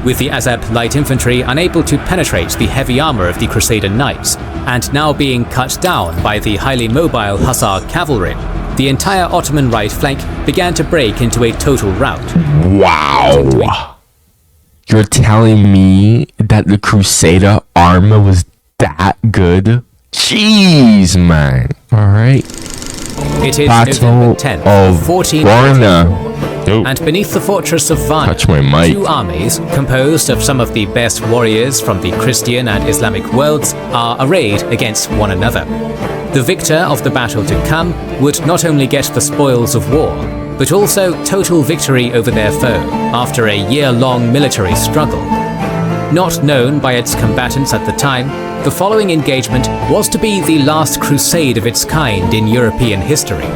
with the Azep light infantry unable to penetrate the heavy armor of the Crusader knights, and now being cut down by the highly mobile Hussar cavalry, the entire Ottoman right flank began to break into a total rout. Wow! You're telling me that the Crusader armor was that good? Jeez, man. Alright. It is Battle November 10th, of 14 Varna. And beneath the fortress of Varna, two armies, composed of some of the best warriors from the Christian and Islamic worlds, are arrayed against one another. The victor of the battle to come would not only get the spoils of war, but also total victory over their foe after a year-long military struggle. Not known by its combatants at the time, the following engagement was to be the last crusade of its kind in European history.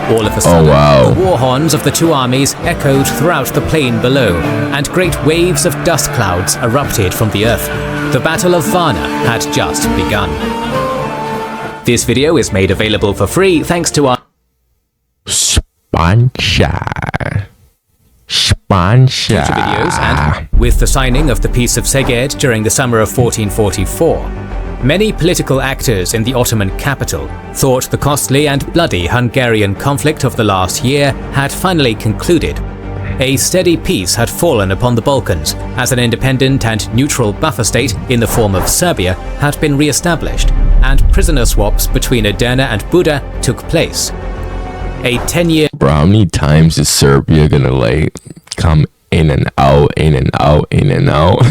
All of a sudden, the war horns of the two armies echoed throughout the plain below, and great waves of dust clouds erupted from the earth. The Battle of Varna had just begun. This video is made available for free thanks to our sponsor videos, and with the signing of the Peace of Szeged during the summer of 1444, many political actors in the Ottoman capital thought the costly and bloody Hungarian conflict of the last year had finally concluded. A steady peace had fallen upon the Balkans, as an independent and neutral buffer state in the form of Serbia had been re-established, and prisoner swaps between Edirne and Buda took place. A 10-year... Bro, how many times is Serbia gonna like come in and out, in and out, in and out?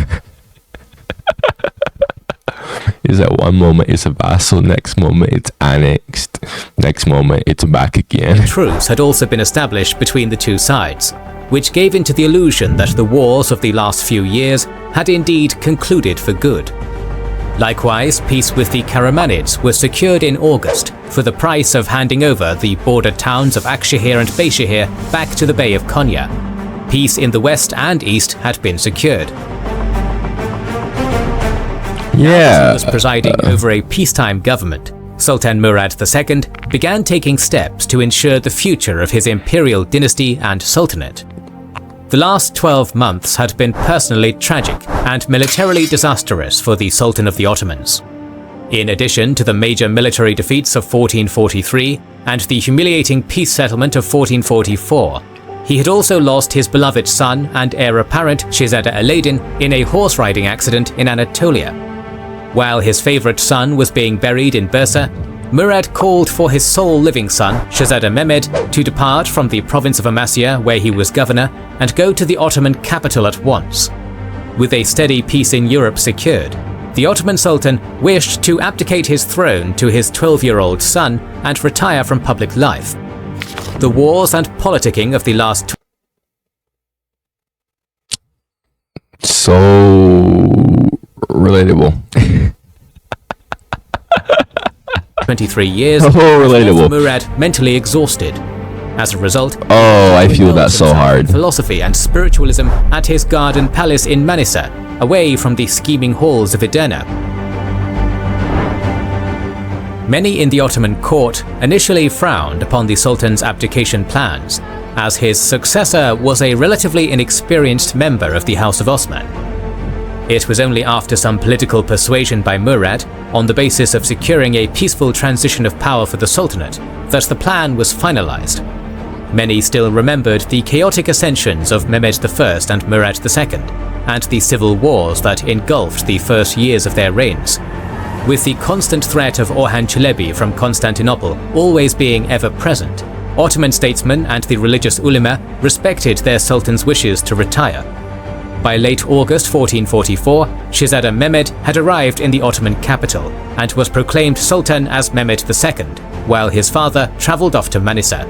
Is that one moment it's a vassal, next moment it's annexed, next moment it's back again. Truce had also been established between the two sides, which gave into the illusion that the wars of the last few years had indeed concluded for good. Likewise, peace with the Karamanids was secured in August for the price of handing over the border towns of Akşehir and Beyşehir back to the Bey of Konya. Peace in the west and east had been secured. Yeah. As he was presiding over a peacetime government, Sultan Murad II began taking steps to ensure the future of his imperial dynasty and sultanate. The last 12 months had been personally tragic and militarily disastrous for the Sultan of the Ottomans. In addition to the major military defeats of 1443 and the humiliating peace settlement of 1444, he had also lost his beloved son and heir apparent Shehzade Alaeddin in a horse riding accident in Anatolia. While his favorite son was being buried in Bursa, Murad called for his sole living son, Shehzade Mehmed, to depart from the province of Amasya, where he was governor, and go to the Ottoman capital at once. With a steady peace in Europe secured, the Ottoman Sultan wished to abdicate his throne to his 12-year-old son and retire from public life. The wars and politicking of the last so relatable. 23 years, relatable. Murad mentally exhausted. As a result, I feel that so hard. Philosophy and spiritualism at his garden palace in Manisa, away from the scheming halls of Edirne. Many in the Ottoman court initially frowned upon the Sultan's abdication plans, as his successor was a relatively inexperienced member of the House of Osman. It was only after some political persuasion by Murad, on the basis of securing a peaceful transition of power for the Sultanate, that the plan was finalized. Many still remembered the chaotic ascensions of Mehmed I and Murad II, and the civil wars that engulfed the first years of their reigns. With the constant threat of Orhan Çelebi from Constantinople always being ever present, Ottoman statesmen and the religious ulema respected their sultan's wishes to retire. By late August 1444, Shehzade Mehmed had arrived in the Ottoman capital and was proclaimed Sultan as Mehmed II, while his father travelled off to Manisa.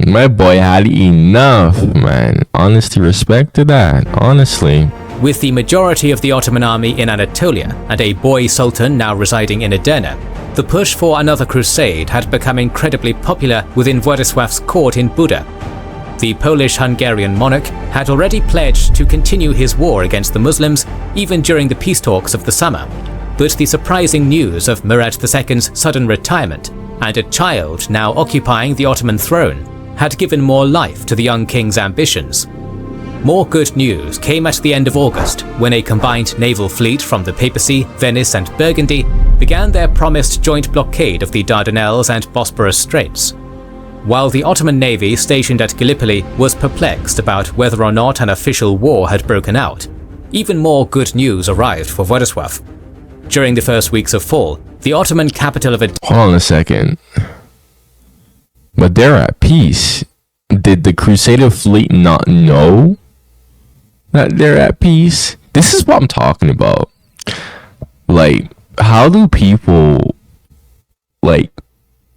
My boy had enough, man. Honestly, respect to that. Honestly. With the majority of the Ottoman army in Anatolia and a boy sultan now residing in Edirne, the push for another crusade had become incredibly popular within Władysław's court in Buda. The Polish-Hungarian monarch had already pledged to continue his war against the Muslims even during the peace talks of the summer, but the surprising news of Murad II's sudden retirement and a child now occupying the Ottoman throne had given more life to the young king's ambitions. more good news came at the end of August when a combined naval fleet from the Papacy, Venice and Burgundy began their promised joint blockade of the Dardanelles and Bosporus Straits. While the Ottoman navy stationed at Gallipoli was perplexed about whether or not an official war had broken out, even more good news arrived for Władysław. During the first weeks of fall, the Ottoman capital of Hold on a second. But they're at peace. Did the Crusader fleet not know that they're at peace? This is what I'm talking about. Like, how do people, like,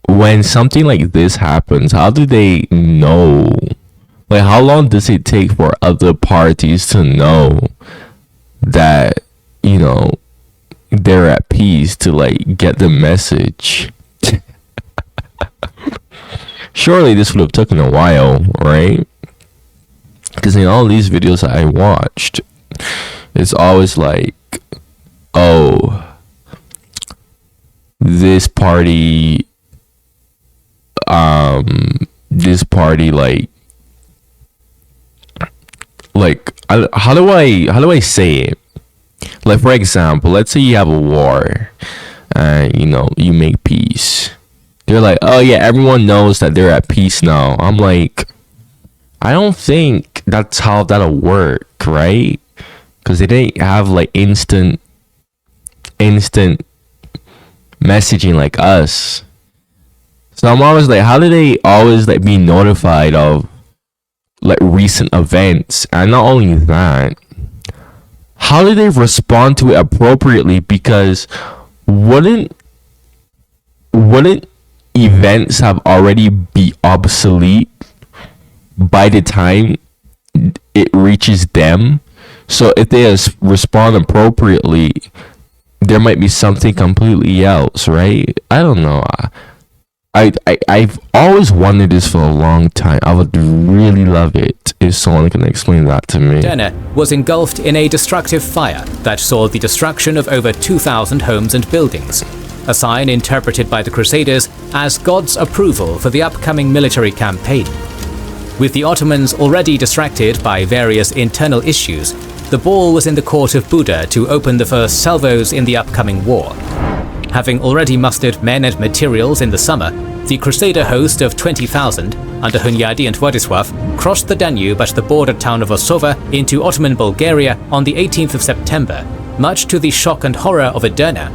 when something like this happens, how do they know? Like, how long does it take for other parties to know that, you know, they're at peace, to like get the message? Surely this would have taken a while, right? Because in all these videos that I watched, it's always like, oh, this party how do I say it? Like, for example, let's say you have a war and, you know, you make peace. They're like, oh yeah, everyone knows that they're at peace now. I'm like, I don't think that's how that'll work, right? Because they didn't have like instant messaging like us. So I'm always like, how do they always like be notified of like recent events? And not only that, how do they respond to it appropriately? Because wouldn't events have already be obsolete by the time it reaches them? So if they respond appropriately, there might be something completely else, right? I don't know. I've always wanted this for a long time. I would really love it if someone can explain that to me. Derna was engulfed in a destructive fire that saw the destruction of over 2,000 homes and buildings, a sign interpreted by the Crusaders as God's approval for the upcoming military campaign. With the Ottomans already distracted by various internal issues, the ball was in the court of Buda to open the first salvos in the upcoming war. Having already mustered men and materials in the summer, the Crusader host of 20,000 under Hunyadi and Władysław crossed the Danube at the border town of Osowa into Ottoman Bulgaria on the 18th of September, much to the shock and horror of Edirne.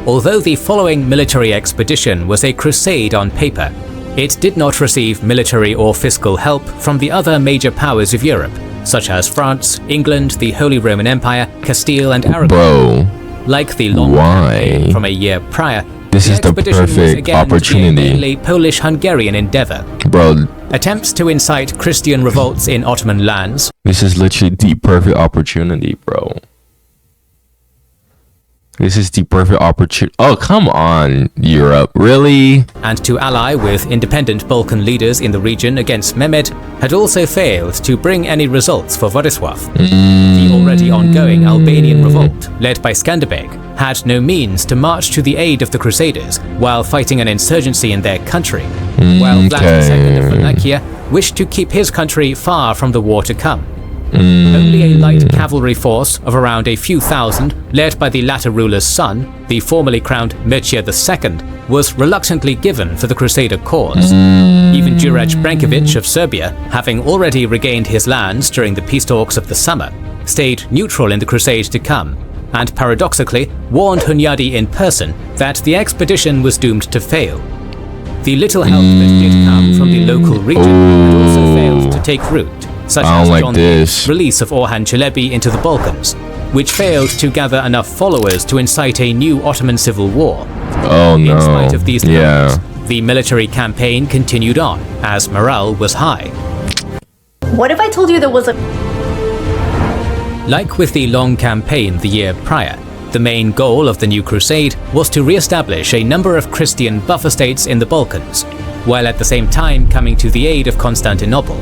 Although the following military expedition was a crusade on paper, it did not receive military or fiscal help from the other major powers of Europe, such as France, England, the Holy Roman Empire, Castile and Aragon. Bro, like the long campaign from a year prior, this is the perfect opportunity. Mainly Polish-Hungarian endeavor. Bro, attempts to incite Christian revolts in Ottoman lands. This is literally the perfect opportunity, bro. This is the perfect opportunity. Oh, come on, Europe. Really? And to ally with independent Balkan leaders in the region against Mehmed had also failed to bring any results for Władysław. The already ongoing Albanian revolt, led by Skanderbeg, had no means to march to the aid of the Crusaders while fighting an insurgency in their country, while Vlad II of Wallachia wished to keep his country far from the war to come. Only a light cavalry force of around a few thousand, led by the latter ruler's son, the formerly crowned Mircea II, was reluctantly given for the Crusader cause. Even Juraj Branković of Serbia, having already regained his lands during the peace talks of the summer, stayed neutral in the crusade to come, and paradoxically warned Hunyadi in person that the expedition was doomed to fail. The little help that did come from the local region had also failed to take root, such as John's release of Orhan Çelebi into the Balkans, which failed to gather enough followers to incite a new Ottoman civil war. In spite of these developments, the military campaign continued on, as morale was high. What if I told you there was a... Like with the long campaign the year prior, the main goal of the new crusade was to re-establish a number of Christian buffer states in the Balkans, while at the same time coming to the aid of Constantinople.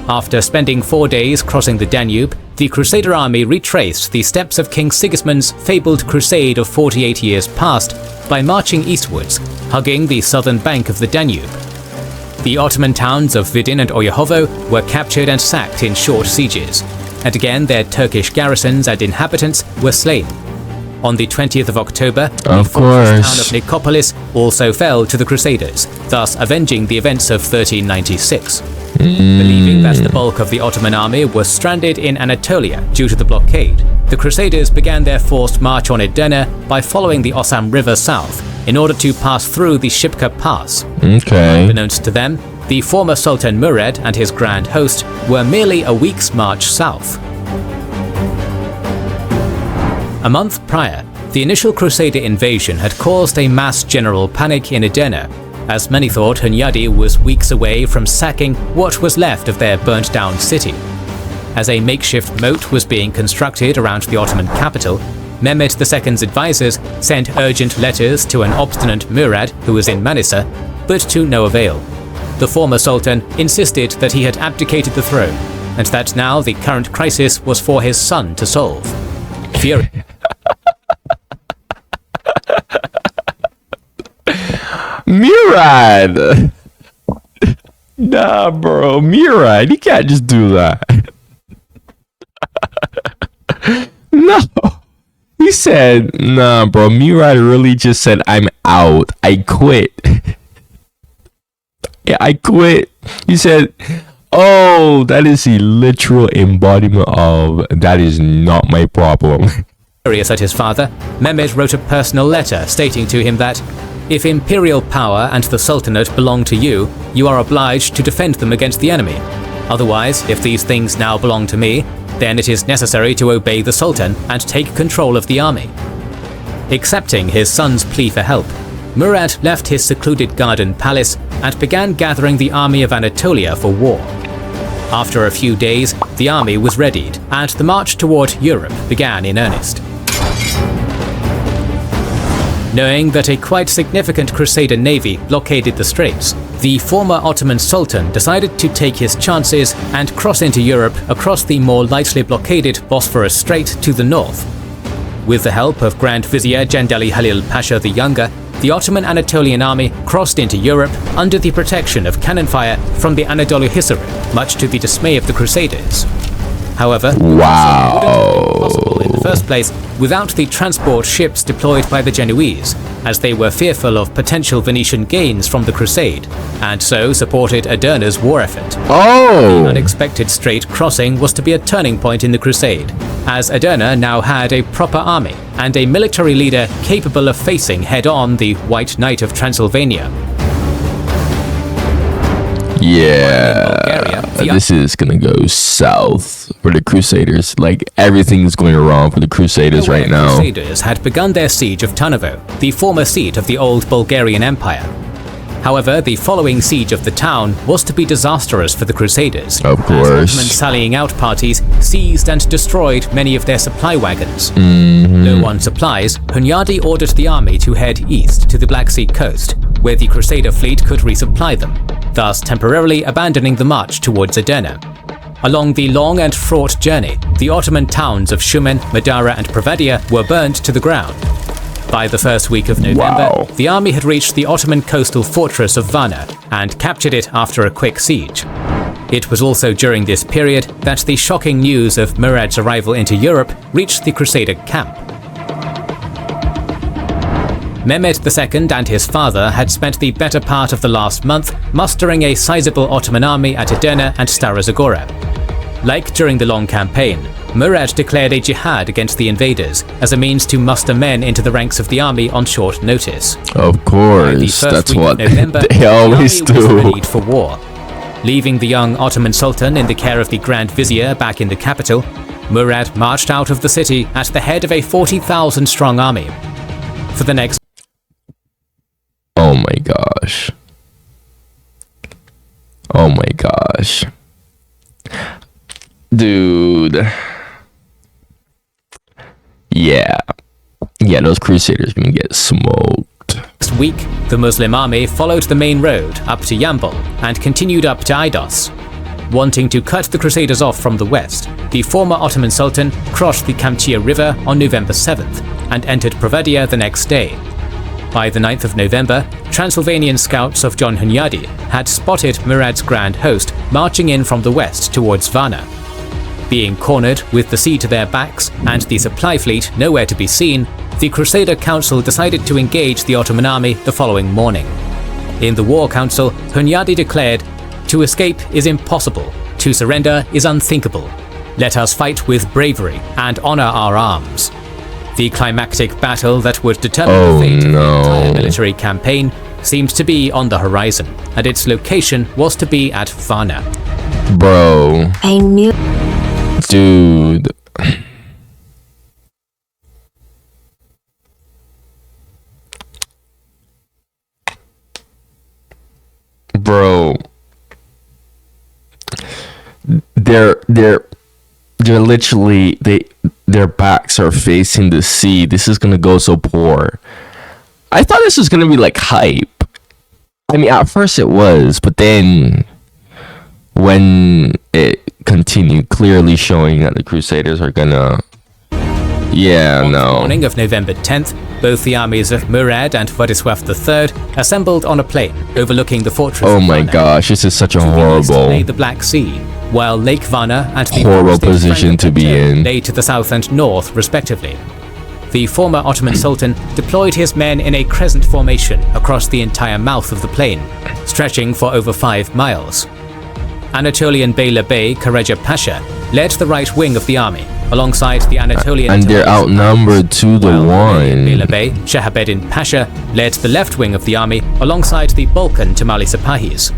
After spending 4 days crossing the Danube, the Crusader army retraced the steps of King Sigismund's fabled crusade of 48 years past by marching eastwards, hugging the southern bank of the Danube. The Ottoman towns of Vidin and Oryahovo were captured and sacked in short sieges, and again their Turkish garrisons and inhabitants were slain. On the 20th of October, the fortress town of Nicopolis also fell to the Crusaders, thus avenging the events of 1396. Believing that the bulk of the Ottoman army was stranded in Anatolia due to the blockade, the Crusaders began their forced march on Edirne by following the Osam River south in order to pass through the Shipka Pass. Unbeknownst to them, the former Sultan Murad and his grand host were merely a week's march south. A month prior, the initial Crusader invasion had caused a mass general panic in Edirne, as many thought Hunyadi was weeks away from sacking what was left of their burnt-down city. As a makeshift moat was being constructed around the Ottoman capital, Mehmed II's advisors sent urgent letters to an obstinate Murad who was in Manisa, but to no avail. The former sultan insisted that he had abdicated the throne, and that now the current crisis was for his son to solve. Murad! Nah, bro, Murad, you can't just do that. No. He said, nah, bro, Murad really just said, I'm out. I quit. Yeah, I quit. He said, oh, that is the literal embodiment of, that is not my problem. Furious at his father, Mehmed wrote a personal letter stating to him that, if imperial power and the sultanate belong to you, you are obliged to defend them against the enemy. Otherwise, if these things now belong to me, then it is necessary to obey the sultan and take control of the army. Accepting his son's plea for help, Murad left his secluded garden palace and began gathering the army of Anatolia for war. After a few days, the army was readied, and the march toward Europe began in earnest. Knowing that a quite significant Crusader navy blockaded the straits, the former Ottoman Sultan decided to take his chances and cross into Europe across the more lightly blockaded Bosphorus Strait to the north. With the help of Grand Vizier Jendeli Halil Pasha the Younger, the Ottoman Anatolian army crossed into Europe under the protection of cannon fire from the Anadolu Hisarı, much to the dismay of the Crusaders. However, it wouldn't have been possible in the first place without the transport ships deployed by the Genoese, as they were fearful of potential Venetian gains from the crusade, and so supported Edirne's war effort. The unexpected strait crossing was to be a turning point in the crusade, as Edirne now had a proper army and a military leader capable of facing head-on the White Knight of Transylvania. Yeah, this is gonna go south for the Crusaders. Like, everything's going wrong for the Crusaders right now. The Crusaders had begun their siege of Tarnovo, the former seat of the old Bulgarian Empire. However, the following siege of the town was to be disastrous for the Crusaders. Of course. As Ottoman sallying out parties seized and destroyed many of their supply wagons. Low on supplies, Hunyadi ordered the army to head east to the Black Sea coast, where the Crusader fleet could resupply them, thus temporarily abandoning the march towards Edirne. Along the long and fraught journey, the Ottoman towns of Shumen, Madara and Provadia were burned to the ground. By the first week of November, the army had reached the Ottoman coastal fortress of Varna and captured it after a quick siege. It was also during this period that the shocking news of Murad's arrival into Europe reached the Crusader camp. Mehmed II and his father had spent the better part of the last month mustering a sizable Ottoman army at Edirne and Stara Zagora. Like during the long campaign, Murad declared a jihad against the invaders as a means to muster men into the ranks of the army on short notice. Of course, that's what November, they always the army was do. readied for war. Leaving the young Ottoman Sultan in the care of the Grand Vizier back in the capital, Murad marched out of the city at the head of a 40,000-strong army. For the next Oh my gosh. Oh my gosh. Dude. Yeah, those Crusaders gonna get smoked. next week, the Muslim army followed the main road up to Yambol and continued up to Idos. Wanting to cut the Crusaders off from the west, the former Ottoman Sultan crossed the Kamchia River on November 7th and entered Provadia the next day. By the 9th of November, Transylvanian scouts of John Hunyadi had spotted Murad's grand host marching in from the west towards Varna. Being cornered with the sea to their backs and the supply fleet nowhere to be seen, the Crusader Council decided to engage the Ottoman army the following morning. In the War Council, Hunyadi declared, "To escape is impossible, to surrender is unthinkable. Let us fight with bravery and honor our arms." The climactic battle that would determine the fate of the entire military campaign seemed to be on the horizon, and its location was to be at Varna. Bro. I knew. Dude. Bro. They're literally their backs are facing the sea. This is gonna go so poor. I thought this was gonna be like hype. I mean, at first it was, but then when it continued, clearly showing that the Crusaders are gonna, On the morning of November 10th, both the armies of Murad and Władysław III assembled on a plain overlooking the fortress. Oh of my Varna. gosh, this is such a To the east horrible, lay the Black Sea, while Lake Varna and the horrible forested position to be Franca in. lay to the south and north, respectively. The former Ottoman Sultan deployed his men in a crescent formation across the entire mouth of the plain, stretching for over 5 miles. Anatolian Beyler Bey Kareja Pasha led the right wing of the army, alongside the Anatolian and they're outnumbered 2-1. Beyler Bey Shahabeddin Pasha led the left wing of the army, alongside the Balkan Tamali Sepahis.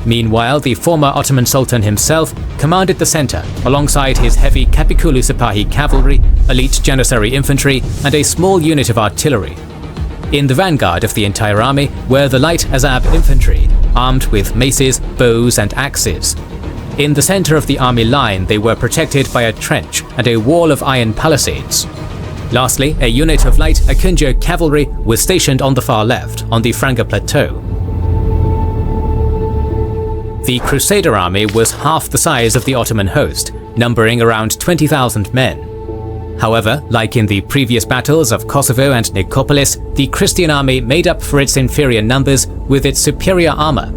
Meanwhile, the former Ottoman Sultan himself commanded the center, alongside his heavy Kapikulu Sipahi cavalry, elite Janissary infantry, and a small unit of artillery. In the vanguard of the entire army were the light Azab infantry, armed with maces, bows, and axes. In the center of the army line, they were protected by a trench and a wall of iron palisades. Lastly, a unit of light Akunja cavalry was stationed on the far left, on the Franga plateau. The Crusader army was half the size of the Ottoman host, numbering around 20,000 men. However, like in the previous battles of Kosovo and Nicopolis, the Christian army made up for its inferior numbers with its superior armor.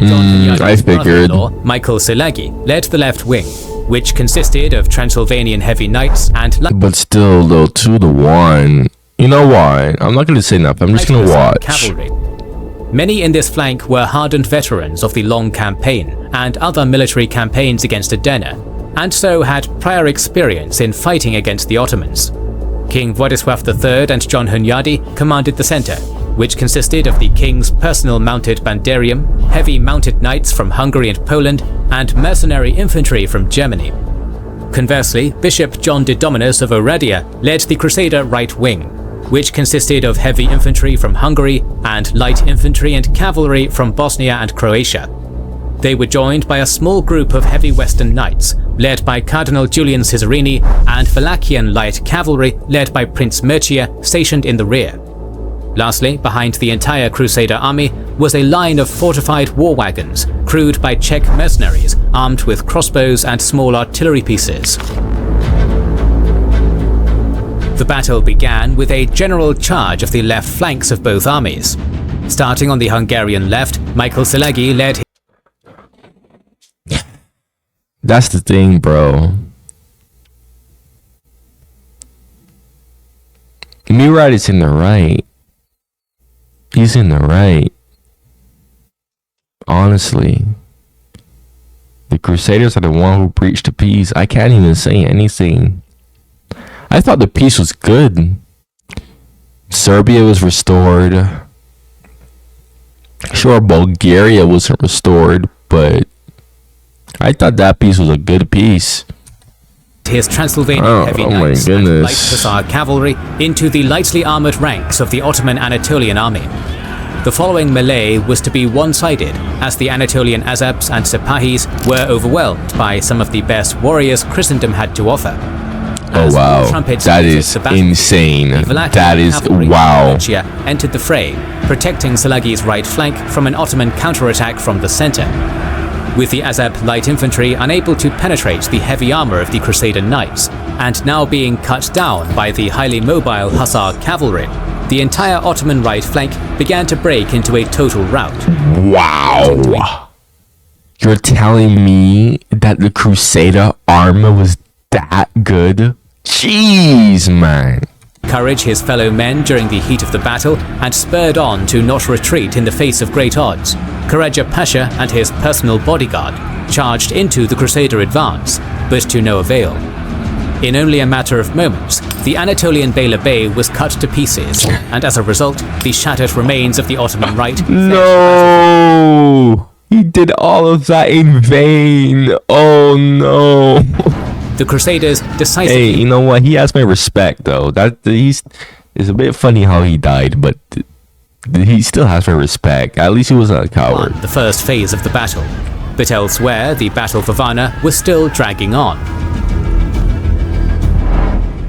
I figured. Michael Szilágyi led the left wing, which consisted of Transylvanian heavy knights and But still, though, 2-1. You know why? I'm not going to say nothing. I'm just going to watch. Cavalry. Many in this flank were hardened veterans of the Long Campaign and other military campaigns against Edena, and so had prior experience in fighting against the Ottomans. King Władysław III and John Hunyadi commanded the center, which consisted of the king's personal mounted banderium, heavy mounted knights from Hungary and Poland, and mercenary infantry from Germany. Conversely, Bishop John de Dominus of Oradea led the Crusader right wing, which consisted of heavy infantry from Hungary and light infantry and cavalry from Bosnia and Croatia. They were joined by a small group of heavy Western knights, led by Cardinal Julian Cisarini, and Wallachian light cavalry led by Prince Mircea, stationed in the rear. Lastly, behind the entire Crusader army was a line of fortified war wagons, crewed by Czech mercenaries, armed with crossbows and small artillery pieces. The battle began with a general charge of the left flanks of both armies. Starting on the Hungarian left, Michael Szilágyi led. That's the thing, bro. Murad is in the right. He's in the right. Honestly. The Crusaders are the one who preached the peace. I can't even say anything. I thought the peace was good. Serbia was restored. Sure, Bulgaria wasn't restored, but I thought that peace was a good peace. His Transylvanian heavy knights and light hussar cavalry into the lightly armored ranks of the Ottoman Anatolian army. The following melee was to be one-sided, as the Anatolian Azabs and Sepahis were overwhelmed by some of the best warriors Christendom had to offer. Oh wow, that is insane. That is wow. Entered the fray, protecting Szilágyi's right flank from an Ottoman counterattack from the center. With the Azab light infantry unable to penetrate the heavy armor of the Crusader knights, and now being cut down by the highly mobile Hussar cavalry, the entire Ottoman right flank began to break into a total rout. Wow. You're telling me that the Crusader armor was that good? Jeez, man. Encourage his fellow men during the heat of the battle and spurred on to not retreat in the face of great odds, Karaja Pasha and his personal bodyguard charged into the Crusader advance, but to no avail. In only a matter of moments, the Anatolian Beylerbey was cut to pieces, and as a result, the shattered remains of the Ottoman right. No! He did all of that in vain. Oh no. The Crusaders decisively... Hey, you know what? He has my respect, though. It's a bit funny how he died, but he still has my respect. At least he was not a coward. The first phase of the battle. But elsewhere, the Battle of Varna was still dragging on.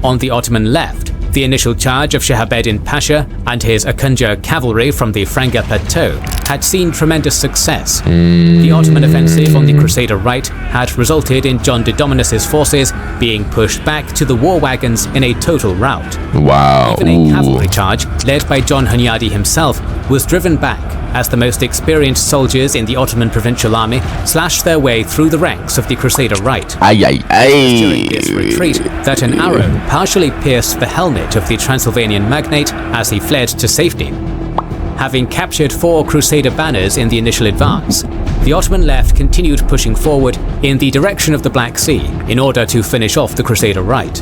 On the Ottoman left, the initial charge of Shahabeddin Pasha and his Akunja cavalry from the Franga Plateau had seen tremendous success. The Ottoman offensive on the Crusader right had resulted in John de Dominus's forces being pushed back to the war wagons in a total rout. Wow. Even a cavalry charge, led by John Hunyadi himself, was driven back as the most experienced soldiers in the Ottoman provincial army slashed their way through the ranks of the Crusader right. During this retreat, that an arrow partially pierced the helmet of the Transylvanian magnate as he fled to safety. Having captured 4 Crusader banners in the initial advance, the Ottoman left continued pushing forward in the direction of the Black Sea in order to finish off the Crusader right.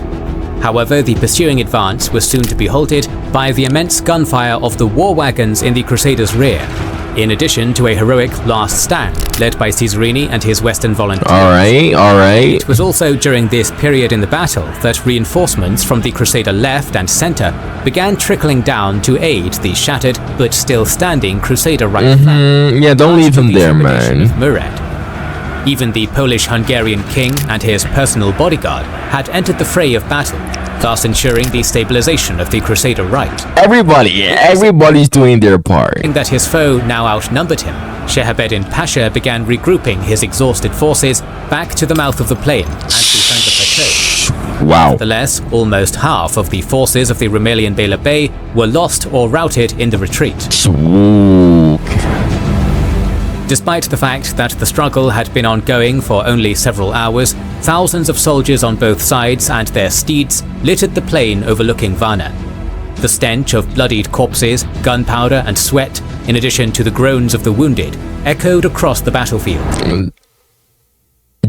However, the pursuing advance was soon to be halted by the immense gunfire of the war wagons in the Crusaders' rear, in addition to a heroic last stand led by Cesarini and his Western volunteers. Alright. It was also during this period in the battle that reinforcements from the Crusader left and center began trickling down to aid the shattered but still standing Crusader right flank. Yeah, don't leave him there, man. Murad. Even the Polish-Hungarian king and his personal bodyguard had entered the fray of battle, thus ensuring the stabilization of the Crusader right. Everybody's doing their part. Knowing that his foe now outnumbered him, Shahabeddin Pasha began regrouping his exhausted forces back to the mouth of the plain and to Franga Plateau. Wow. Nevertheless, almost half of the forces of the Rumelian Beylerbey were lost or routed in the retreat. Swoop. Despite the fact that the struggle had been ongoing for only several hours, thousands of soldiers on both sides and their steeds littered the plain overlooking Varna. The stench of bloodied corpses, gunpowder and sweat, in addition to the groans of the wounded, echoed across the battlefield.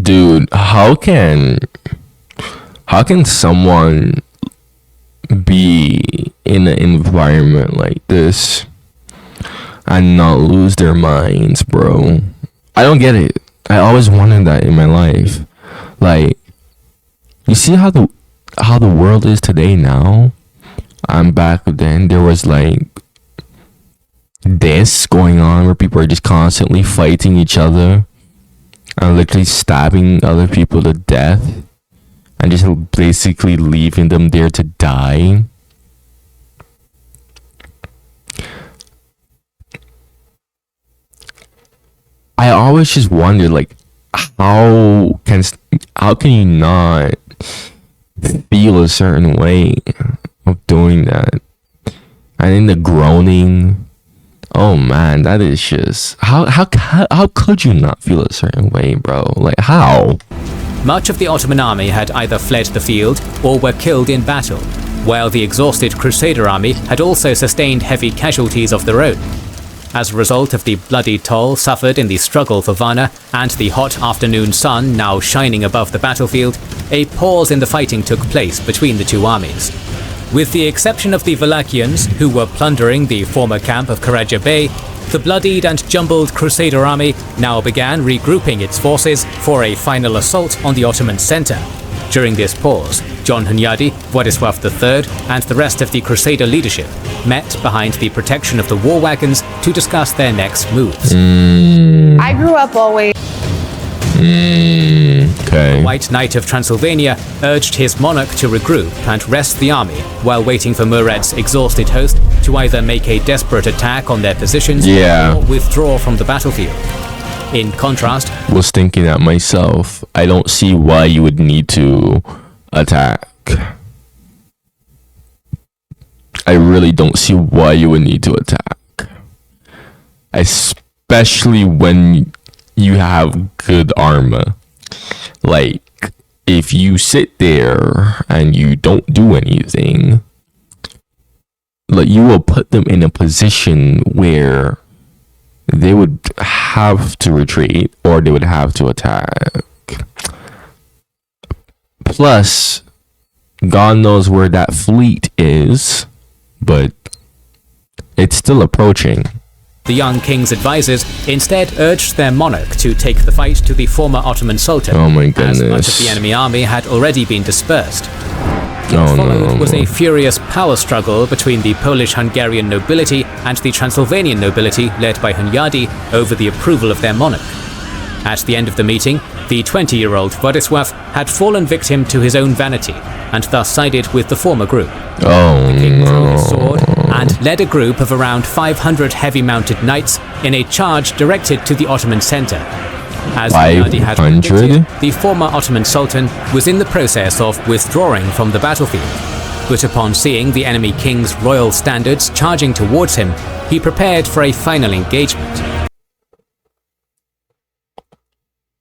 Dude, how can someone be in an environment like this and not lose their minds, bro? I don't get it. I always wanted that in my life. Like, you see how the world is today now? And back then there was like this going on where people are just constantly fighting each other and literally stabbing other people to death and just basically leaving them there to die. I always just wondered, like, how can you not feel a certain way of doing that? And then the groaning, oh man, that is just how could you not feel a certain way, bro? Like, how? Much of the Ottoman army had either fled the field or were killed in battle, while the exhausted Crusader army had also sustained heavy casualties of their own. As a result of the bloody toll suffered in the struggle for Varna and the hot afternoon sun now shining above the battlefield, a pause in the fighting took place between the two armies. With the exception of the Wallachians, who were plundering the former camp of Karaja Bey, the bloodied and jumbled Crusader army now began regrouping its forces for a final assault on the Ottoman center. During this pause, John Hunyadi, Władysław III, and the rest of the Crusader leadership met behind the protection of the war wagons to discuss their next moves. I grew up always. Okay. The White Knight of Transylvania urged his monarch to regroup and rest the army while waiting for Murad's exhausted host to either make a desperate attack on their positions or withdraw from the battlefield. In contrast, was thinking that myself. I don't see why you would need to attack. I really don't see why you would need to attack. Especially when you have good armor. Like, if you sit there and you don't do anything, like, you will put them in a position where they would have to retreat or they would have to attack. Plus, God knows where that fleet is, but it's still approaching. The young king's advisors instead urged their monarch to take the fight to the former Ottoman Sultan, Oh my as much goodness. of the enemy army had already been dispersed. Oh What followed no. was a furious power struggle between the Polish-Hungarian nobility and the Transylvanian nobility led by Hunyadi over the approval of their monarch. At the end of the meeting, the 20-year-old Władysław had fallen victim to his own vanity and thus sided with the former group. Oh King drew his no. sword and led a group of around 500 heavy-mounted knights in a charge directed to the Ottoman center. As Hunyadi had 500? predicted, the former Ottoman Sultan was in the process of withdrawing from the battlefield. But upon seeing the enemy king's royal standards charging towards him, he prepared for a final engagement.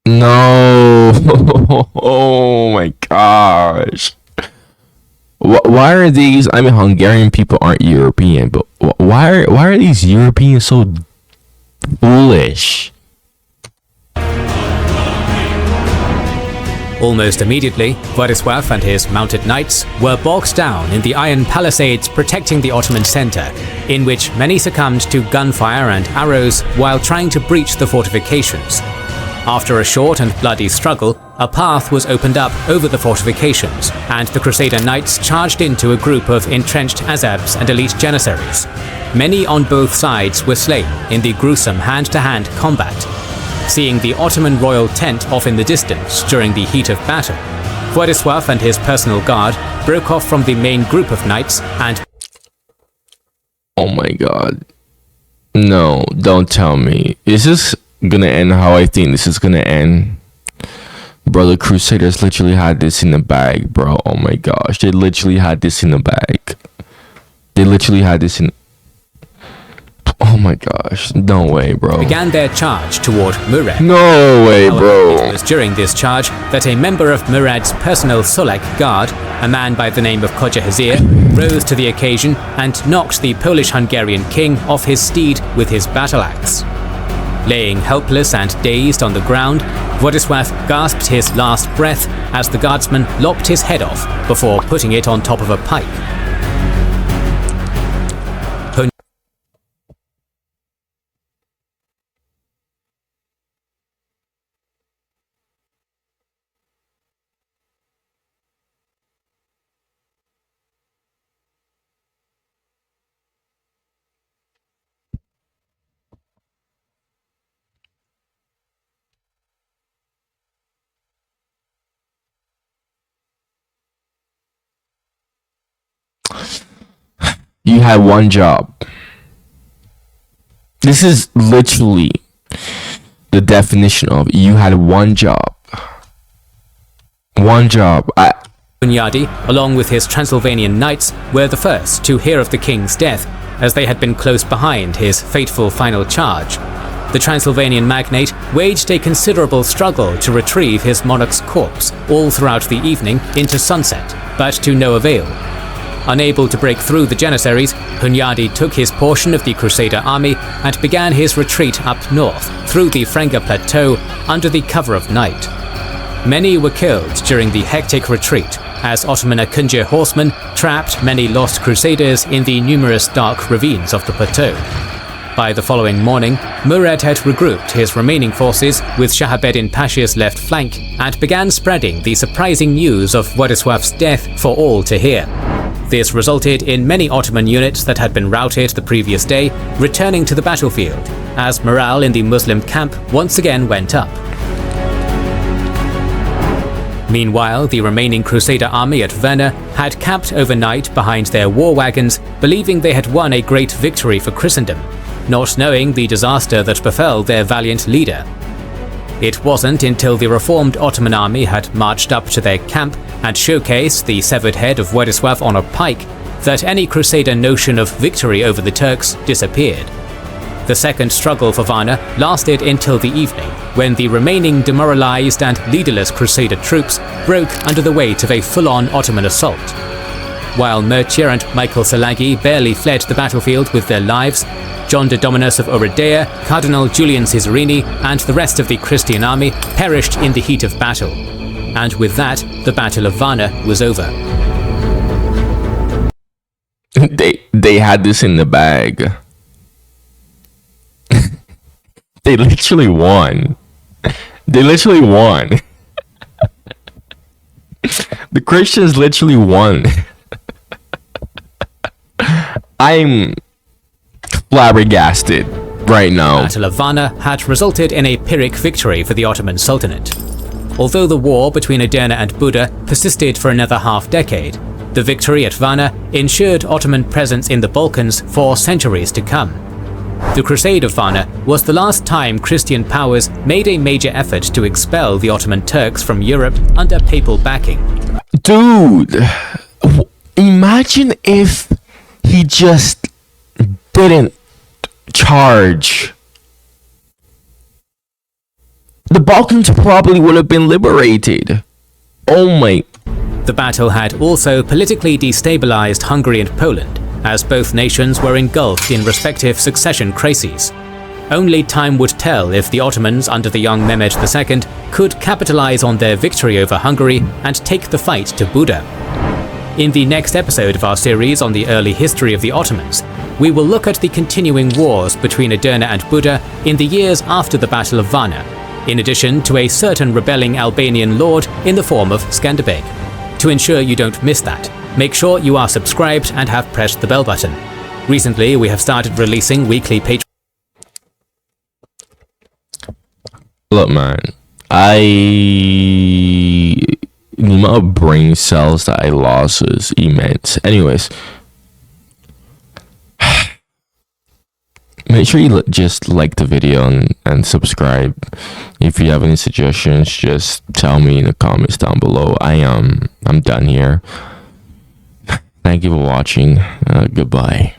No. Oh my gosh. Why are these, I mean, Hungarian people aren't European, but why are these Europeans so foolish? Almost immediately, Władysław and his mounted knights were bogged down in the iron palisades protecting the Ottoman center, in which many succumbed to gunfire and arrows while trying to breach the fortifications. After a short and bloody struggle, a path was opened up over the fortifications, and the Crusader knights charged into a group of entrenched Azabs and elite janissaries. Many on both sides were slain in the gruesome hand-to-hand combat. Seeing the Ottoman royal tent off in the distance during the heat of battle, Władysław and his personal guard broke off from the main group of knights and... Oh my god. No, don't tell me. Is this gonna end how I think this is gonna end? Bro, the Crusaders literally had this in the bag, bro. Oh my gosh. They literally had this in the bag. They literally had this in... Oh my gosh. No way, bro. began their charge toward Murad. No way, However, bro. it was during this charge that a member of Murad's personal Sulak guard, a man by the name of Koja Hazir, rose to the occasion and knocked the Polish-Hungarian king off his steed with his battle axe. Laying helpless and dazed on the ground, Władysław gasped his last breath as the guardsman lopped his head off before putting it on top of a pike. You had one job. This is literally the definition of you had one job. One job. Hunyadi, along with his Transylvanian knights, were the first to hear of the king's death, as they had been close behind his fateful final charge. The Transylvanian magnate waged a considerable struggle to retrieve his monarch's corpse all throughout the evening into sunset, but to no avail. Unable to break through the janissaries, Hunyadi took his portion of the Crusader army and began his retreat up north through the Franga Plateau under the cover of night. Many were killed during the hectic retreat, as Ottoman Akunja horsemen trapped many lost Crusaders in the numerous dark ravines of the plateau. By the following morning, Murad had regrouped his remaining forces with Shahabedin Pasha's left flank and began spreading the surprising news of Władysław's death for all to hear. This resulted in many Ottoman units that had been routed the previous day returning to the battlefield, as morale in the Muslim camp once again went up. Meanwhile, the remaining Crusader army at Varna had camped overnight behind their war wagons, believing they had won a great victory for Christendom, not knowing the disaster that befell their valiant leader. It wasn't until the reformed Ottoman army had marched up to their camp and showcased the severed head of Władysław on a pike that any Crusader notion of victory over the Turks disappeared. The second struggle for Varna lasted until the evening, when the remaining demoralized and leaderless Crusader troops broke under the weight of a full-on Ottoman assault. While Mircea and Michael Szilágyi barely fled the battlefield with their lives, John de Dominus of Oradea, Cardinal Julian Cesarini, and the rest of the Christian army perished in the heat of battle. And with that, the Battle of Varna was over. They had this in the bag. They literally won. They literally won. The Christians literally won. I'm flabbergasted right now. The Battle of Varna had resulted in a Pyrrhic victory for the Ottoman Sultanate. Although the war between Edirne and Buda persisted for another half-decade, the victory at Varna ensured Ottoman presence in the Balkans for centuries to come. The Crusade of Varna was the last time Christian powers made a major effort to expel the Ottoman Turks from Europe under papal backing. Dude, imagine if he just didn't charge. The Balkans probably would have been liberated. Oh my. The battle had also politically destabilized Hungary and Poland, as both nations were engulfed in respective succession crises. Only time would tell if the Ottomans under the young Mehmed II could capitalize on their victory over Hungary and take the fight to Buda. In the next episode of our series on the early history of the Ottomans, we will look at the continuing wars between Edirne and Buda in the years after the Battle of Varna, in addition to a certain rebelling Albanian lord in the form of Skanderbeg. To ensure you don't miss that, make sure you are subscribed and have pressed the bell button. Recently, we have started releasing weekly Patreon. Look, man, the amount of brain cells that I lost is immense. Anyways, make sure you just like the video and subscribe. If you have any suggestions, just tell me in the comments down below. I'm done here. Thank you for watching. Goodbye.